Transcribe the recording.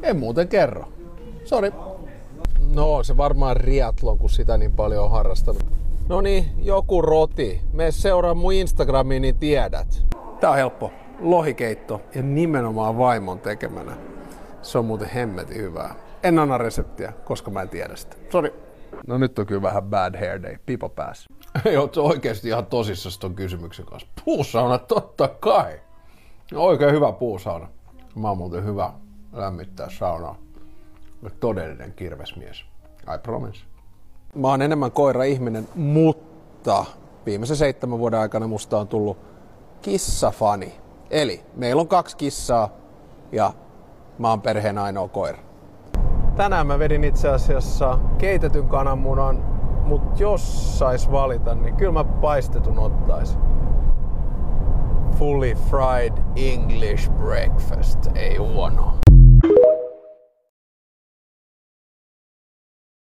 En muuten kerro. Sori. No, se varmaan riatlon, kun sitä niin paljon on harrastanut. No niin, joku roti. Mene seuraa mun Instagramiin, niin tiedät. Tää on helppo. Lohikeitto ja nimenomaan vaimon tekemänä. Se on muuten hemmetin hyvää. En anna reseptiä, koska mä en tiedä sitä. Sori. No nyt on kyllä vähän bad hair day. Pipo pääsi. Oot oikeesti ihan tosissaan ton kysymyksen kanssa. Puusauna, totta kai. Oikein hyvä puusauna. Mä oon muuten hyvä lämmittää saunaa. Todellinen kirvesmies. I promise. Mä oon enemmän koira-ihminen, mutta viimeisen 7 vuoden aikana musta on tullut kissafani. Eli meillä on 2 kissaa ja mä oon perheen ainoa koira. Tänään mä vedin itse asiassa keitetyn kananmunan, mut jos sais valita, niin kyllä mä paistetun ottaisin. Fully fried English breakfast, ei huono.